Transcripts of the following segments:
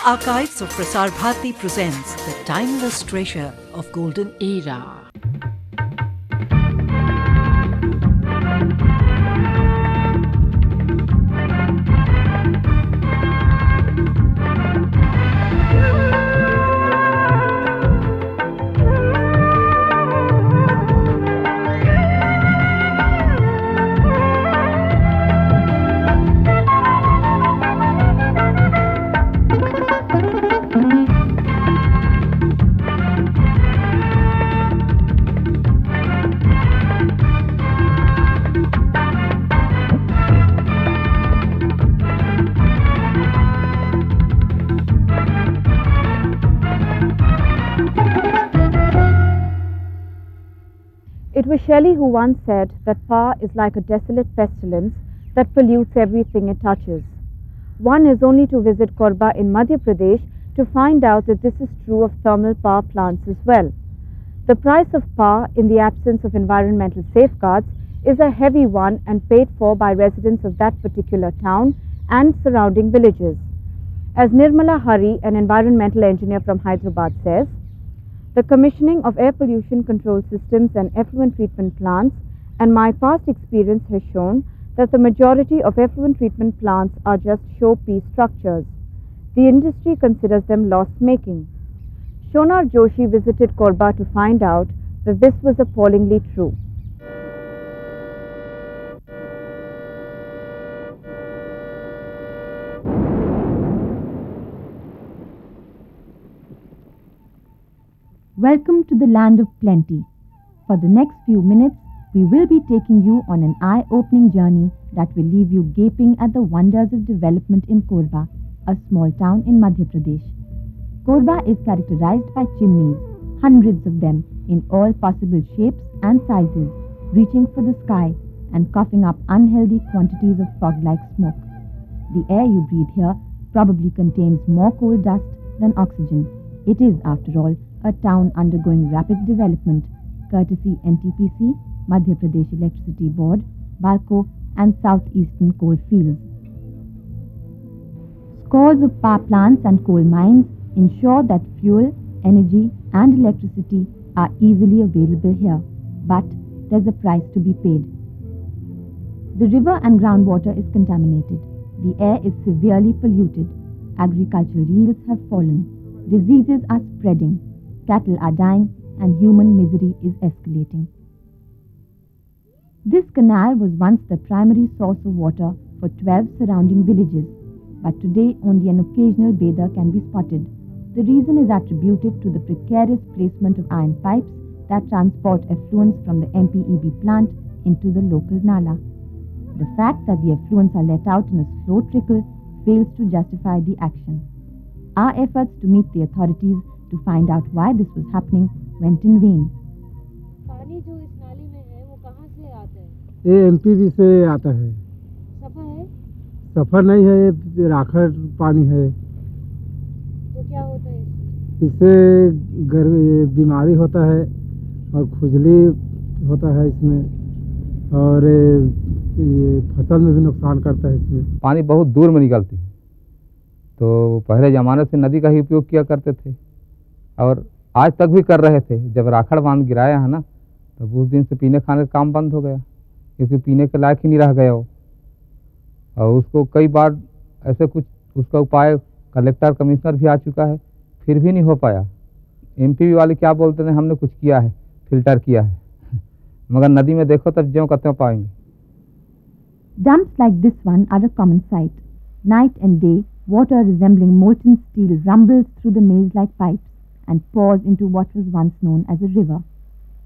Archives of Prasar Bharati presents the timeless treasure of golden era. It was Shelley who once said that power is like a desolate pestilence that pollutes everything it touches. One is only to visit Korba in Madhya Pradesh to find out that this is true of thermal power plants as well. The price of power in the absence of environmental safeguards is a heavy one and paid for by residents of that particular town and surrounding villages. As Nirmala Hari, an environmental engineer from Hyderabad, says, the commissioning of air pollution control systems and effluent treatment plants and my past experience has shown that the majority of effluent treatment plants are just showpiece structures. The industry considers them loss-making. Shonar Joshi visited Korba to find out that this was appallingly true. Welcome to the land of plenty. For the next few minutes, we will be taking you on an eye-opening journey that will leave you gaping at the wonders of development in Korba, a small town in Madhya Pradesh. Korba is characterized by chimneys, hundreds of them in all possible shapes and sizes, reaching for the sky and coughing up unhealthy quantities of fog-like smoke. The air you breathe here probably contains more coal dust than oxygen. It is, after all, a town undergoing rapid development, courtesy NTPC, Madhya Pradesh Electricity Board, Balco and Southeastern Coal Fields. Scores of power plants and coal mines ensure that fuel, energy and electricity are easily available here, but there's a price to be paid. The river and groundwater is contaminated. The air is severely polluted. Agricultural yields have fallen. Diseases are spreading. Cattle are dying and human misery is escalating. This canal was once the primary source of water for 12 surrounding villages, but today only an occasional bather can be spotted. The reason is attributed to the precarious placement of iron pipes that transport effluents from the MPEB plant into the local nala. The fact that the effluents are let out in a slow trickle fails to justify the action. Our efforts to meet the authorities to find out why this was happening went in vain. पानी जो इस नाली में है वो कहाँ से आता है? ये एमपीबी से आता है। सफा है? सफा नहीं है, ये राखड़ पानी है। तो क्या होता है इससे बीमारी होता है और खुजली होता है इसमें, और ये फसल में भी नुकसान करता है। इसमें पानी बहुत दूर में निकलती है, तो पहले ज़माने से नदी का ही उपयोग किया करते थे और आज तक भी कर रहे थे। जब राखड़ बांध गिराया है ना, तब उस दिन से पीने खाने का काम बंद हो गया, क्योंकि पीने के लायक ही नहीं रह गया वो। और उसको कई बार ऐसे कुछ उसका उपाय कलेक्टर कमिश्नर भी आ चुका है, फिर भी नहीं हो पाया। एमपीबी वाले क्या बोलते हैं, हमने कुछ किया है, फिल्टर किया है, मगर नदी में देखो तब ज्यों का त्यों पाएंगे। Dumps like this one are a common sight. Night and day, water resembling molten steel rumbles through the maze-like pipes and pours into what was once known as a river.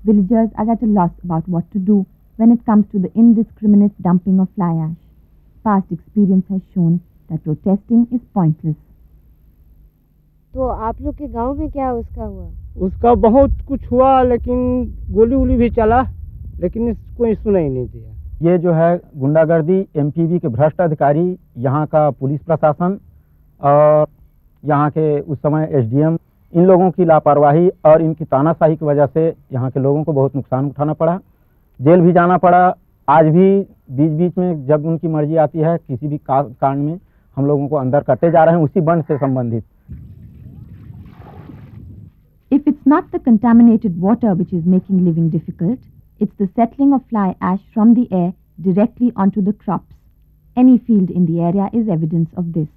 Villagers are at a loss about what to do when it comes to the indiscriminate dumping of fly ash. Past experience has shown that protesting is pointless. तो आप लोग के गांव में क्या उसका हुआ? उसका बहुत कुछ हुआ, लेकिन गोली उली भी चला, लेकिन कोई सुना ही नहीं दिया। ये जो है गुंडागर्दी, एमपीबी के भ्रष्ट अधिकारी, यहाँ का पुलिस प्रशासन और यहाँ के उस समय एसडीएम, इन लोगों की लापरवाही और इनकी तानाशाही की वजह से यहाँ के लोगों को बहुत नुकसान उठाना पड़ा, जेल भी जाना पड़ा। आज भी बीच बीच में जब उनकी मर्जी आती है किसी भी कांड में हम लोगों को अंदर करते जा रहे हैं उसी बंद से संबंधित। not the contaminated water which is making living difficult, it's the settling of fly ash from the air directly onto the crops. Any field in the area is evidence of this.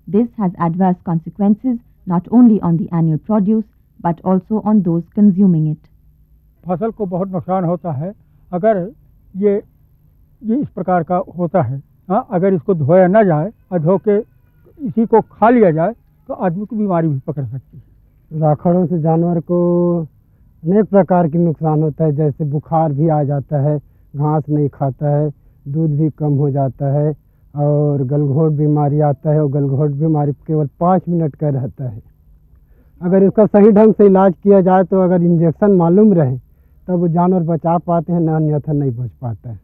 This has adverse consequences not only on the annual produce but also on those consuming it. फसल को बहुत नुकसान होता है अगर ये इस प्रकार का होता है। हाँ, अगर इसको धोया ना जाए और धो के इसी को खा लिया जाए तो आदमी को बीमारी भी पकड़ सकती है। राखड़ों से जानवर को अनेक प्रकार की नुकसान होता है, जैसे बुखार भी आ जाता है, घास नहीं खाता है, दूध भी कम हो जाता है और गलघोंट बीमारी आता है और गलघोंट बीमारी केवल 5 मिनट का रहता है। अगर इसका सही ढंग से इलाज किया जाए तो अगर इंजेक्शन मालूम रहे तब वो जानवर बचा पाते हैं, न अन्यथा नहीं बच पाता है।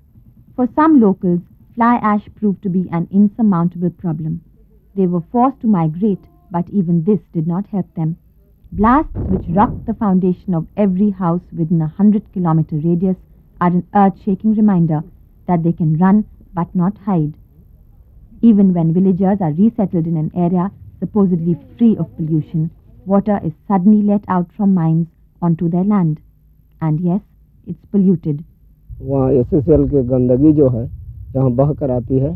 For some locals, fly ash proved to be an insurmountable problem. They were forced to migrate, but even this did not help them. Blasts which rocked the foundation of every house within a 100-kilometer radius are an earth-shaking reminder that they can run but not hide. Even when villagers are resettled in an area supposedly free of pollution, water is suddenly let out from mines onto their land. And yes, it's polluted. वहाँ SSL की गंदगी जो है यहाँ बह कर आती है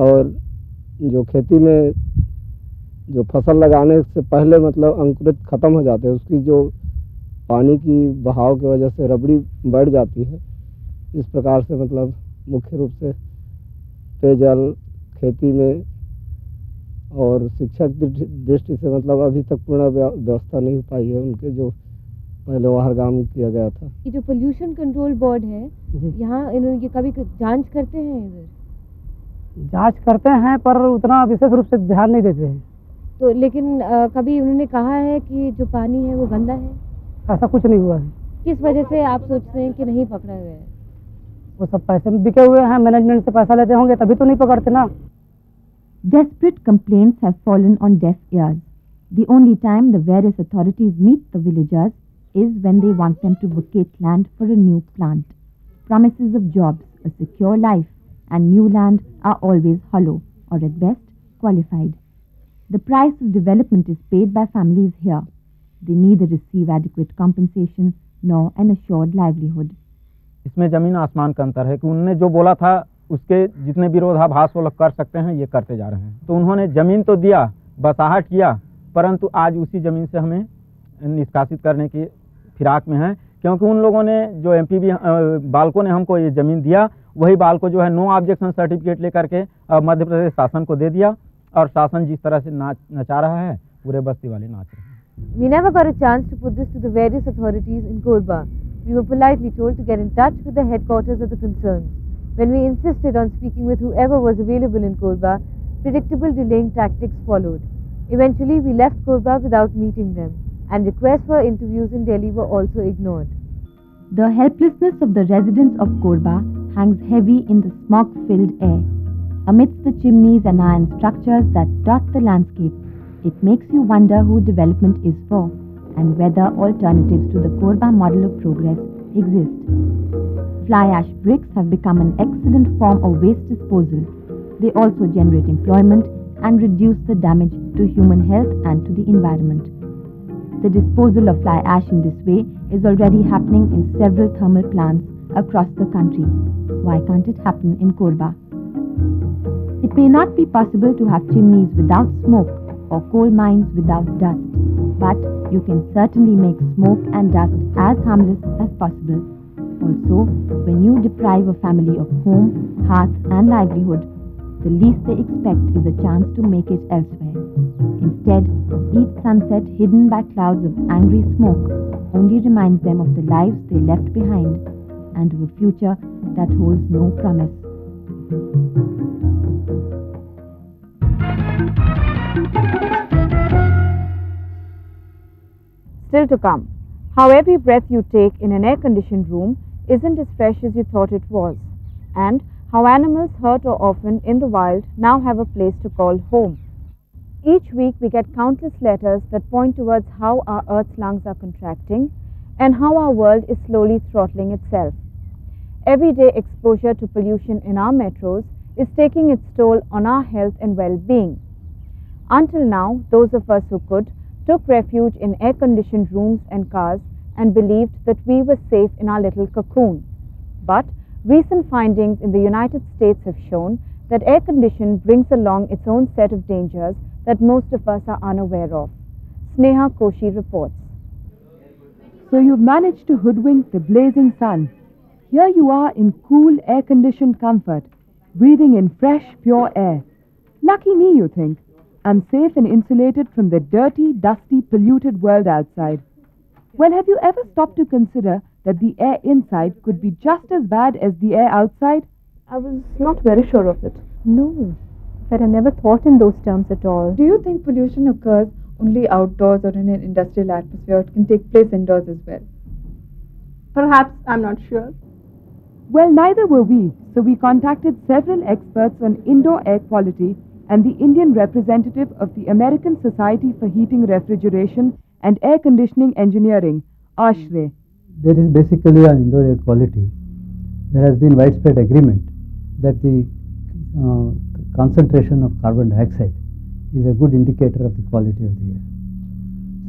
और जो खेती में जो फसल लगाने से पहले मतलब अंकुरित ख़त्म हो जाते हैं, उसकी जो पानी की बहाव की वजह से रबड़ी बढ़ जाती है। इस प्रकार से मतलब मुख्य रूप से पेयजल खेती में और शिक्षा की दृष्टि से मतलब अभी तक पूर्ण व्यवस्था नहीं हो पाई है उनके जो पहले वाहरगाम किया गया था। ये जो पोल्यूशन कंट्रोल बोर्ड है यहाँ इन्होंने ये कभी जांच करते हैं? इधर जांच करते हैं पर उतना विशेष रूप से ध्यान नहीं देते हैं। तो लेकिन कभी उन्होंने कहा है कि जो पानी है वो गंदा है? ऐसा कुछ नहीं हुआ है। किस वजह से आप सोचते हैं कि नहीं पकड़ा गया है? वो सब पैसे में बिके हुए हैं, मैनेजमेंट से पैसा लेते होंगे तभी तो नहीं पकड़ते ना। Desperate complaints have fallen on deaf ears. The only time the various authorities meet the villagers is when they want them to vacate land for a new plant. Promises of jobs, a secure life, and new land are always hollow, or at best, qualified. The price of development is paid by families here. They neither receive adequate compensation nor an assured livelihood. इसमें ज़मीन आसमान का अंतर है कि उन्होंने जो बोला था उसके जितने विरोधाभास वो लोग कर सकते हैं ये करते जा रहे हैं। तो उन्होंने ज़मीन तो दिया, बसाहट किया, परंतु आज उसी ज़मीन से हमें निष्कासित करने की फिराक में है, क्योंकि उन लोगों ने जो एमपीवी बालकों ने हमको ये ज़मीन दिया वही बालको जो है नो ऑब्जेक्शन सर्टिफिकेट लेकर के मध्य प्रदेश शासन को दे दिया और शासन जिस तरह से नचा रहा है पूरे बस्ती वाले नाच रहे हैं। We never got a chance to put this to the various authorities in Korba. We were politely told to get in touch with the headquarters of the concerns. When we insisted on speaking with whoever was available in Korba, predictable delaying tactics followed. Eventually, we left Korba without meeting them, and requests for interviews in Delhi were also ignored. The helplessness of the residents of Korba hangs heavy in the smog-filled air. Amidst the chimneys and iron structures that dot the landscape, it makes you wonder who development is for and whether alternatives to the Korba model of progress exist. Fly ash bricks have become an excellent form of waste disposal. They also generate employment and reduce the damage to human health and to the environment. The disposal of fly ash in this way is already happening in several thermal plants across the country. Why can't it happen in Korba? It may not be possible to have chimneys without smoke or coal mines without dust, but you can certainly make smoke and dust as harmless as possible. Also, when you deprive a family of home, hearth and livelihood, the least they expect is a chance to make it elsewhere. Instead, each sunset hidden by clouds of angry smoke only reminds them of the lives they left behind and of a future that holds no promise. Still to come, how every breath you take in an air-conditioned room isn't as fresh as you thought it was, and how animals hurt or orphaned in the wild now have a place to call home. Each week we get countless letters that point towards how our Earth's lungs are contracting and how our world is slowly throttling itself. Everyday exposure to pollution in our metros is taking its toll on our health and well-being. Until now, those of us who could took refuge in air-conditioned rooms and cars and believed that we were safe in our little cocoon. But recent findings in the United States have shown that air conditioning brings along its own set of dangers that most of us are unaware of. Sneha Koshi reports. So you've managed to hoodwink the blazing sun. Here you are in cool, air-conditioned comfort, breathing in fresh, pure air. Lucky me, you think. I'm safe and insulated from the dirty, dusty, polluted world outside. Well, have you ever stopped to consider that the air inside could be just as bad as the air outside? I was not very sure of it. No, but I never thought in those terms at all. Do you think pollution occurs only outdoors or in an industrial atmosphere? It can take place indoors as well. Perhaps, I'm not sure. Well, neither were we, so we contacted several experts on indoor air quality and the Indian representative of the American Society for Heating, Refrigeration and Air Conditioning Engineering, ASHRAE. There is basically on indoor air quality, there has been widespread agreement that the concentration of carbon dioxide is a good indicator of the quality of the air.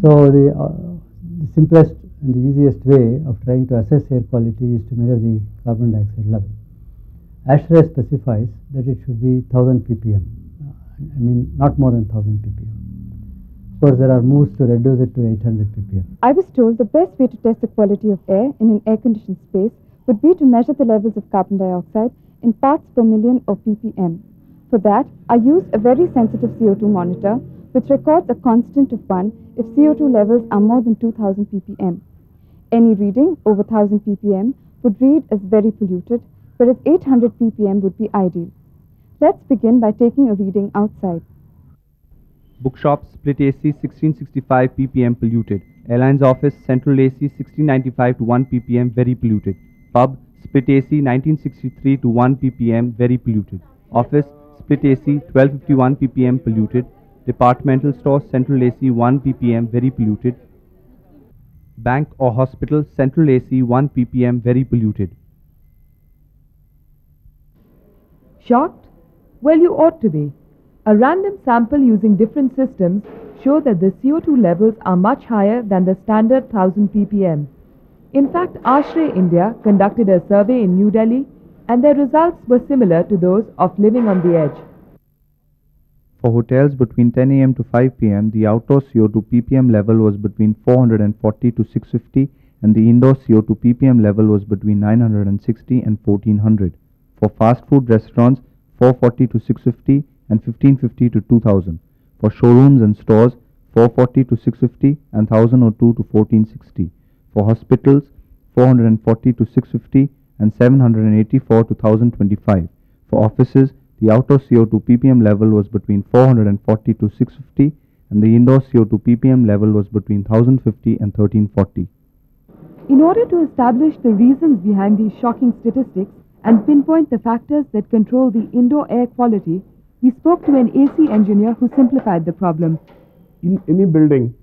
So the simplest and the easiest way of trying to assess air quality is to measure the carbon dioxide level. ASHRAE specifies that it should be 1000 ppm, I mean not more than 1000 ppm. Of course, there are moves to reduce it to 800 ppm. I was told the best way to test the quality of air in an air-conditioned space would be to measure the levels of carbon dioxide in parts per million or ppm. For that, I use a very sensitive CO2 monitor which records a constant of 1 if CO2 levels are more than 2000 ppm. Any reading over 1000 ppm would read as very polluted, whereas 800 ppm would be ideal. Let's begin by taking a reading outside. Bookshop split AC 1665 ppm polluted. Airlines office central AC 1695 to 1 ppm very polluted. Pub split AC 1963 to 1 ppm very polluted. Office split AC 1251 ppm polluted. Departmental store central AC 1 ppm very polluted. Bank or hospital central AC 1 ppm very polluted. Shocked? Well, you ought to be. A random sample using different systems show that the CO2 levels are much higher than the standard 1000 ppm. In fact, ASHRAE India conducted a survey in New Delhi and their results were similar to those of living on the edge. For hotels between 10 am to 5 pm, the outdoor CO2 ppm level was between 440 to 650 and the indoor CO2 ppm level was between 960 and 1400. For fast food restaurants, 440 to 650 and 1550 to 2000. For showrooms and stores, 440 to 650 and 1002 to 1460. For hospitals, 440 to 650 and 784 to 1025. For offices, the outdoor CO2 ppm level was between 440 to 650 and the indoor CO2 ppm level was between 1050 and 1340. In order to establish the reasons behind these shocking statistics and pinpoint the factors that control the indoor air quality, we spoke to an AC engineer who simplified the problem. In any building,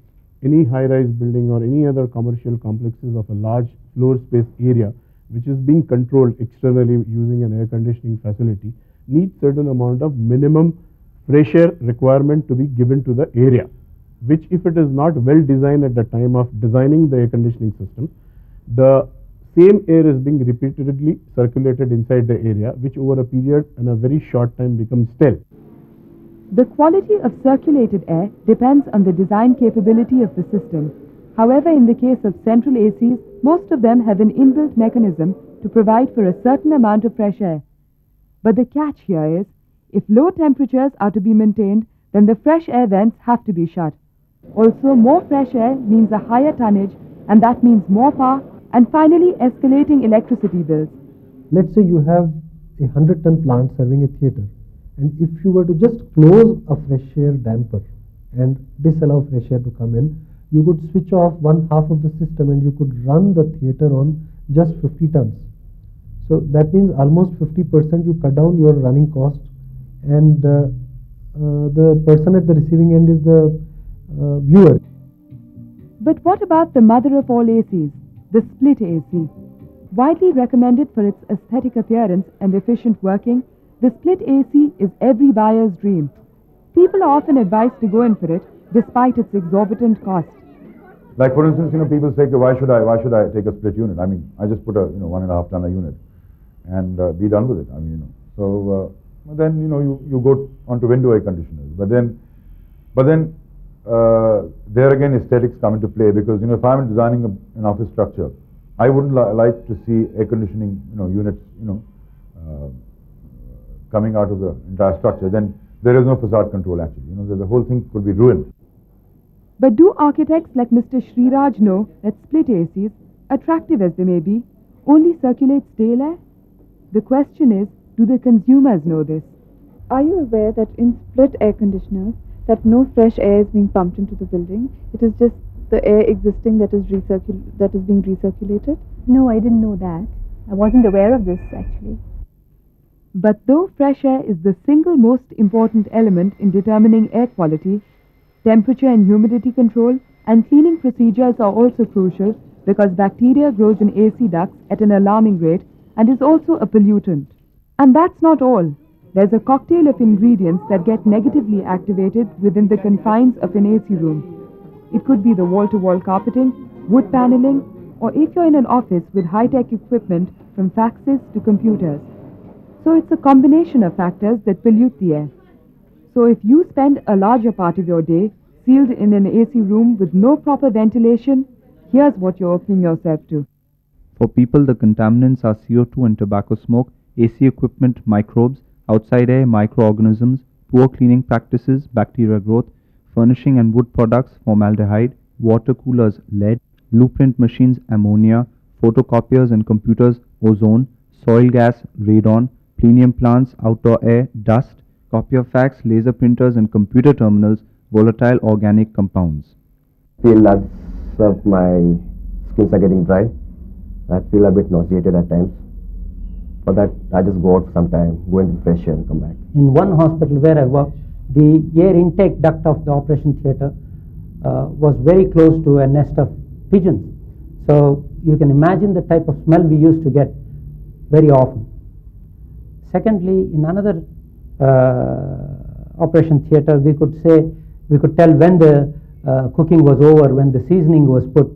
any high-rise building or any other commercial complexes of a large floor space area which is being controlled externally using an air conditioning facility needs certain amount of minimum fresh air requirement to be given to the area, which if it is not well designed at the time of designing the air conditioning system, the same air is being repeatedly circulated inside the area, which over a period and a very short time becomes stale. The quality of circulated air depends on the design capability of the system. However, in the case of central ACs, most of them have an inbuilt mechanism to provide for a certain amount of fresh air. But the catch here is, if low temperatures are to be maintained, then the fresh air vents have to be shut. Also, more fresh air means a higher tonnage, and that means more power, and finally escalating electricity bills. Let's say you have a 100-ton plant serving a theatre, and if you were to just close a fresh air damper and disallow fresh air to come in, you could switch off one half of the system and you could run the theatre on just 50 tons. So that means almost 50% you cut down your running cost, and the person at the receiving end is the viewer. But what about the mother of all ACs, the split AC? Widely recommended for its aesthetic appearance and efficient working, the split AC is every buyer's dream. People are often advised to go in for it despite its exorbitant cost. Like for instance, people say, "Okay, why should I take a split unit? I mean, I just put a 1.5 ton a unit and be done with it. I mean, so then you go on to window air conditioners, but then there again aesthetics come into play, because if I'm designing an office structure, I wouldn't like to see air conditioning units coming out of the entire structure. Then there is no facade control actually. The whole thing could be ruined. But do architects like Mr. Sriraj know that split ACs, attractive as they may be, only circulate stale air? The question is, do the consumers know this? Are you aware that in split air conditioners, that no fresh air is being pumped into the building? It is just the air existing that is being recirculated? No, I didn't know that. I wasn't aware of this actually. But though fresh air is the single most important element in determining air quality, temperature and humidity control and cleaning procedures are also crucial, because bacteria grows in AC ducts at an alarming rate and is also a pollutant. And that's not all. There's a cocktail of ingredients that get negatively activated within the confines of an AC room. It could be the wall-to-wall carpeting, wood paneling, or if you're in an office with high-tech equipment from faxes to computers. So it's a combination of factors that pollute the air. So if you spend a larger part of your day sealed in an AC room with no proper ventilation, here's what you're opening yourself to. For people, the contaminants are CO2 and tobacco smoke, AC equipment, microbes, outside air, microorganisms, poor cleaning practices, bacteria growth, furnishing and wood products, formaldehyde, water coolers, lead, blueprint machines, ammonia, photocopiers and computers, ozone, soil gas, radon, plinium plants, outdoor air, dust, copier fax, laser printers and computer terminals, volatile organic compounds. I feel that my skins are getting dry. I feel a bit nauseated at times. For that, I just go out for some time, go into fresh air and come back. In one hospital where I worked, the air intake duct of the operation theatre was very close to a nest of pigeons. So you can imagine the type of smell we used to get very often. Secondly, in another operation theatre, we could tell when the cooking was over, when the seasoning was put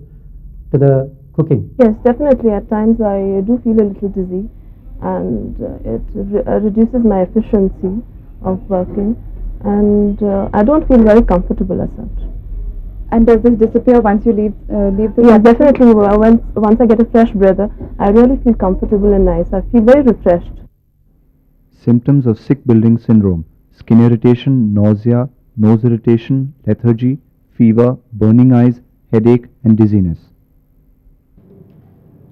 to the cooking. Yes, definitely. At times I do feel a little dizzy, and it reduces my efficiency of working, and I don't feel very comfortable as such. And does this disappear once you leave the Yeah, definitely. Once I get a fresh breather, I really feel comfortable and nice. I feel very refreshed. Symptoms of sick building syndrome: skin irritation, nausea, nose irritation, lethargy, fever, burning eyes, headache and dizziness.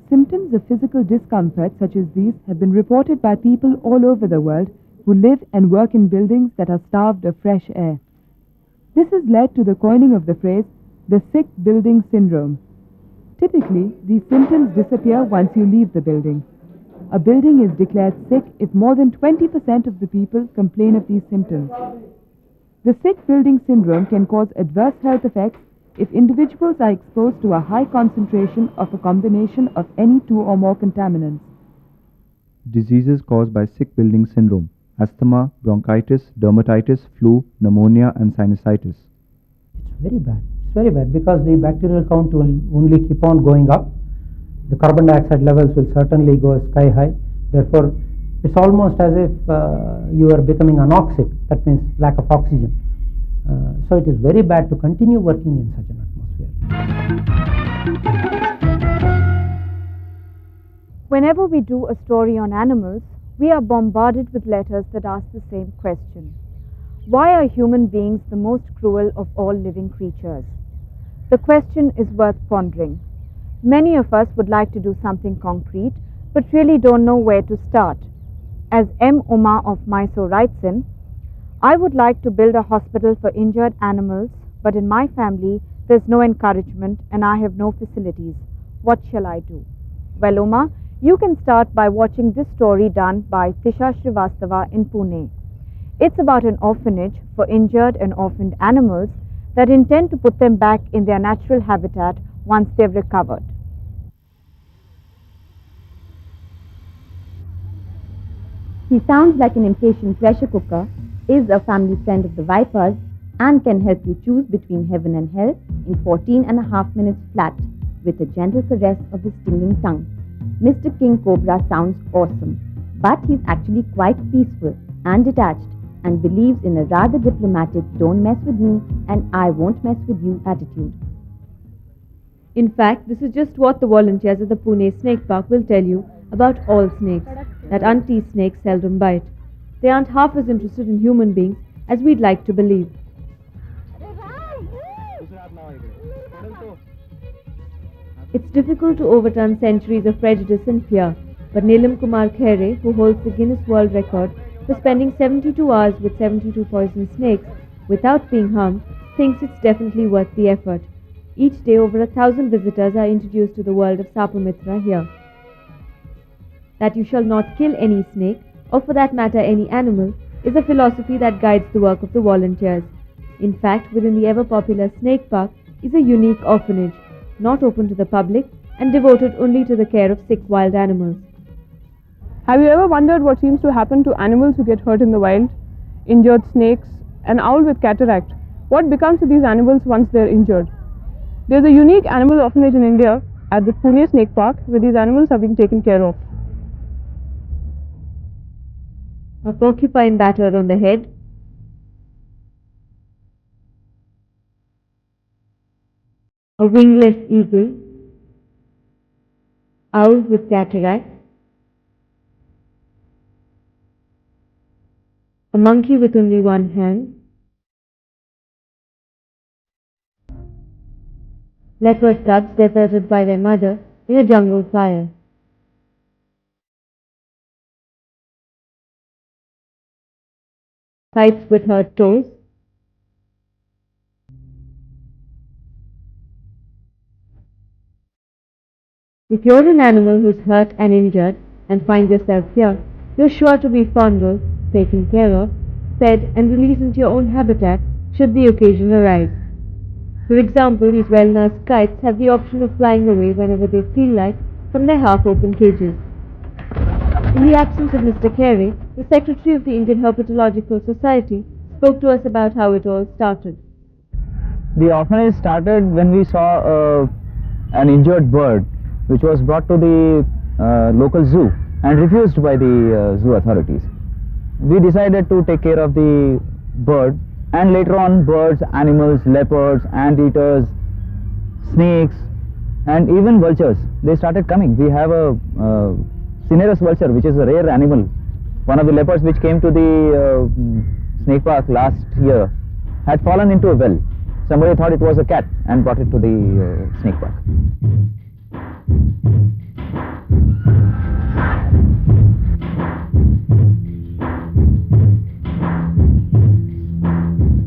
Symptoms of physical discomfort such as these have been reported by people all over the world who live and work in buildings that are starved of fresh air. This has led to the coining of the phrase, the sick building syndrome. Typically, these symptoms disappear once you leave the building. A building is declared sick if more than 20% of the people complain of these symptoms. The sick building syndrome can cause adverse health effects if individuals are exposed to a high concentration of a combination of any two or more contaminants. Diseases caused by sick building syndrome: asthma, bronchitis, dermatitis, flu, pneumonia and sinusitis. It's very bad. It's very bad because the bacterial count will only keep on going up. The carbon dioxide levels will certainly go sky high. Therefore, it's almost as if you are becoming anoxic. That means lack of oxygen. So it is very bad to continue working in such an atmosphere. Whenever we do a story on animals, we are bombarded with letters that ask the same question. Why are human beings the most cruel of all living creatures? The question is worth pondering. Many of us would like to do something concrete, but really don't know where to start. As M. Uma of Mysore writes in, I would like to build a hospital for injured animals, but in my family there's no encouragement and I have no facilities. What shall I do? Well, Uma, you can start by watching this story done by Tisha Srivastava in Pune. It's about an orphanage for injured and orphaned animals that intend to put them back in their natural habitat once they've recovered. He sounds like an impatient pressure cooker, is a family friend of the Vipers, and can help you choose between heaven and hell in 14.5 minutes flat with a gentle caress of his stinging tongue. Mr. King Cobra sounds awesome, but he's actually quite peaceful and detached and believes in a rather diplomatic don't mess with me and I won't mess with you attitude. In fact, this is just what the volunteers at the Pune Snake Park will tell you about all snakes, that unteased snakes seldom bite. They aren't half as interested in human beings as we'd like to believe. It's difficult to overturn centuries of prejudice and fear, but Neelam Kumar Khere, who holds the Guinness World Record for spending 72 hours with 72 poison snakes without being harmed, thinks it's definitely worth the effort. Each day, over 1,000 visitors are introduced to the world of Sapamitra here. That you shall not kill any snake, or for that matter any animal, is a philosophy that guides the work of the volunteers. In fact, within the ever-popular Snake Park is a unique orphanage, not open to the public and devoted only to the care of sick wild animals. Have you ever wondered what seems to happen to animals who get hurt in the wild? Injured snakes, an owl with cataract. What becomes of these animals once they're injured? There's a unique animal orphanage in India at the Pune Snake Park where these animals are being taken care of. A porcupine battered on the head, a wingless eagle, owl with cataract, a monkey with only one hand, leopard cubs deserted by their mother in a jungle fire. Kites with hurt toes, if you're an animal who's hurt and injured and find yourself here, you're sure to be fondled, taken care of, fed and released into your own habitat should the occasion arise. For example, these well-nursed kites have the option of flying away whenever they feel like from their half-open cages. In the absence of Mr. Khere, the Secretary of the Indian Herpetological Society spoke to us about how it all started. The orphanage started when we saw an injured bird which was brought to the local zoo and refused by the zoo authorities. We decided to take care of the bird, and later on birds, animals, leopards, anteaters, snakes and even vultures, they started coming. We have a cinereus vulture, which is a rare animal. One of the leopards which came to the snake park last year had fallen into a well. Somebody thought it was a cat and brought it to the snake park.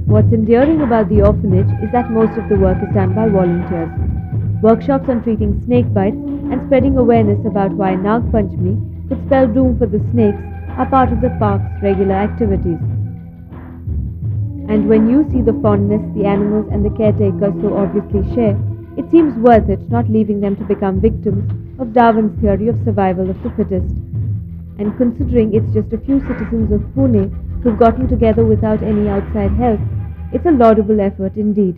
What's endearing about the orphanage is that most of the work is done by volunteers. Workshops on treating snake bites and spreading awareness about why Nag Panchami could spell doom for the snakes are part of the park's regular activities. And when you see the fondness the animals and the caretakers so obviously share, it seems worth it not leaving them to become victims of Darwin's theory of survival of the fittest. And considering it's just a few citizens of Pune who've gotten together without any outside help, it's a laudable effort indeed.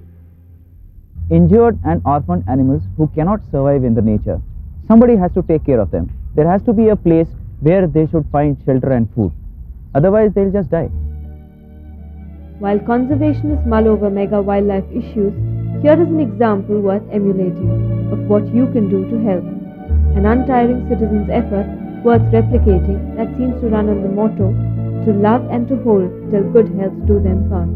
Injured and orphaned animals who cannot survive in the nature, somebody has to take care of them. There has to be a place where they should find shelter and food. Otherwise, they'll just die. While conservationists mull over mega wildlife issues, here is an example worth emulating of what you can do to help. An untiring citizen's effort worth replicating that seems to run on the motto, to love and to hold till good health do them part.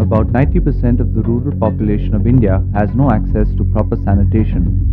About 90% of the rural population of India has no access to proper sanitation.